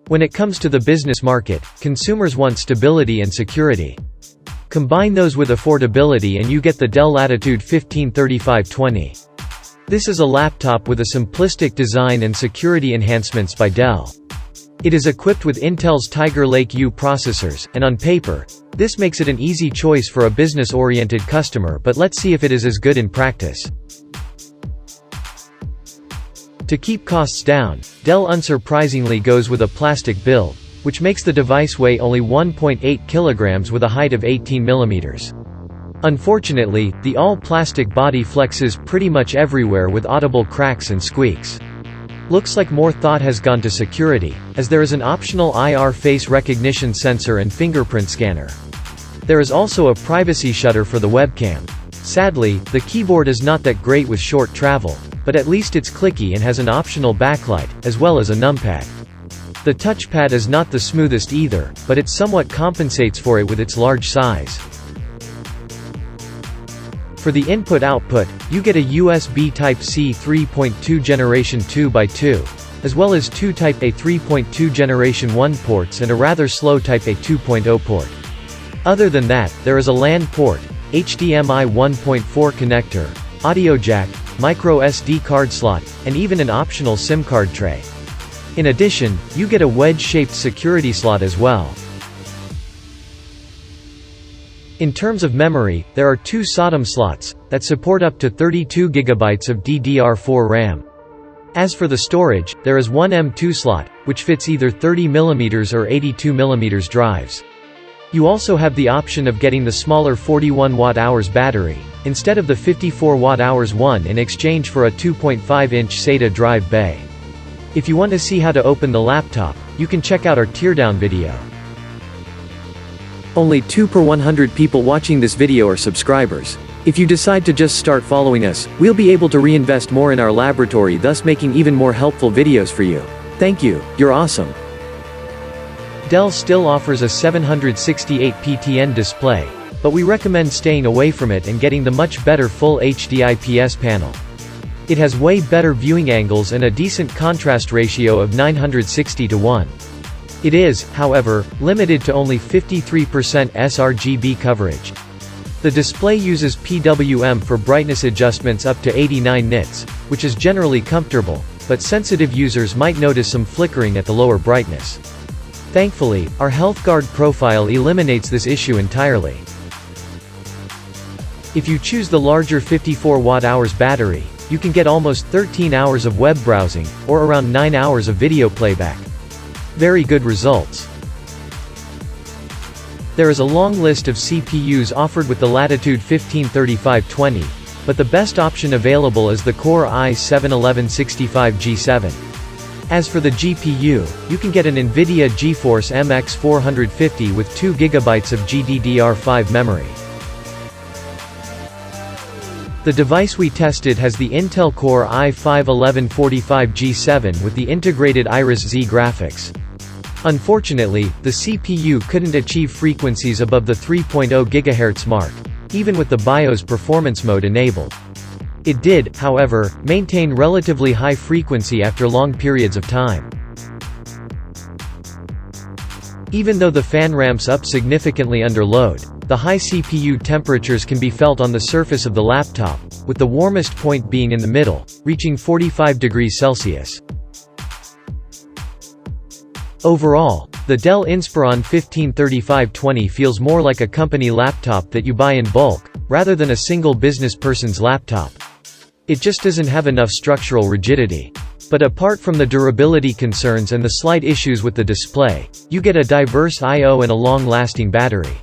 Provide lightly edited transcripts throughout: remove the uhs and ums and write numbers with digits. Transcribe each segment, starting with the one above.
When it comes to the business market, consumers want stability and security. Combine those with affordability and you get the Dell Latitude 153520. This is a laptop with a simplistic design and security enhancements by Dell. It is equipped with Intel's Tiger Lake U processors, and on paper, this makes it an easy choice for a business-oriented customer, but let's see if it is as good in practice. To keep costs down, Dell unsurprisingly goes with a plastic build, which makes the device weigh only 1.8 kilograms with a height of 18 millimeters. Unfortunately, the all-plastic body flexes pretty much everywhere with audible cracks and squeaks. Looks like more thought has gone to security, as there is an optional IR face recognition sensor and fingerprint scanner. There is also a privacy shutter for the webcam. Sadly, the keyboard is not that great with short travel, but at least it's clicky and has an optional backlight, as well as a numpad. The touchpad is not the smoothest either, but it somewhat compensates for it with its large size. For the input-output, you get a USB Type-C 3.2 Generation 2x2, as well as two Type-A 3.2 Generation 1 ports and a rather slow Type-A 2.0 port. Other than that, there is a LAN port, HDMI 1.4 connector, audio jack, micro SD card slot, and even an optional SIM card tray. In addition, you get a wedge-shaped security slot as well. In terms of memory, there are two SODIMM slots that support up to 32 GB of DDR4 RAM. As for the storage, there is one M2 slot, which fits either 30mm or 82mm drives. You also have the option of getting the smaller 41 Wh battery, instead of the 54 Wh one, in exchange for a 2.5-inch SATA drive bay. If you want to see how to open the laptop, you can check out our teardown video. Only 2 per 100 people watching this video are subscribers. If you decide to just start following us, we'll be able to reinvest more in our laboratory, thus making even more helpful videos for you. Thank you, you're awesome. Dell still offers a 768 PTN display, but we recommend staying away from it and getting the much better Full HD IPS panel. It has way better viewing angles and a decent contrast ratio of 960:1. It is, however, limited to only 53% sRGB coverage. The display uses PWM for brightness adjustments up to 89 nits, which is generally comfortable, but sensitive users might notice some flickering at the lower brightness. Thankfully, our HealthGuard profile eliminates this issue entirely. If you choose the larger 54 Wh battery, you can get almost 13 hours of web browsing, or around 9 hours of video playback. Very good results. There is a long list of CPUs offered with the Latitude 153520, but the best option available is the Core i7-1135G7. As for the GPU, you can get an NVIDIA GeForce MX 450 with 2 GB of GDDR5 memory. The device we tested has the Intel Core i5-1135G7 with the integrated Iris Z graphics. Unfortunately, the CPU couldn't achieve frequencies above the 3.0 GHz mark, even with the BIOS performance mode enabled. It did, however, maintain relatively high frequency after long periods of time. Even though the fan ramps up significantly under load, the high CPU temperatures can be felt on the surface of the laptop, with the warmest point being in the middle, reaching 45 degrees Celsius. Overall, the Dell Inspiron 153520 feels more like a company laptop that you buy in bulk, rather than a single business person's laptop. It just doesn't have enough structural rigidity. But apart from the durability concerns and the slight issues with the display, you get a diverse I/O and a long-lasting battery.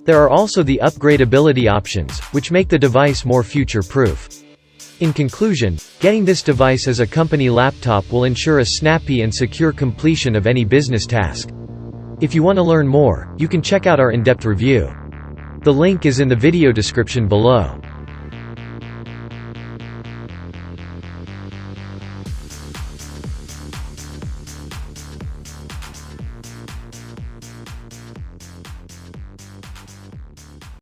There are also the upgradability options, which make the device more future-proof. In conclusion, getting this device as a company laptop will ensure a snappy and secure completion of any business task. If you want to learn more, you can check out our in-depth review. The link is in the video description below.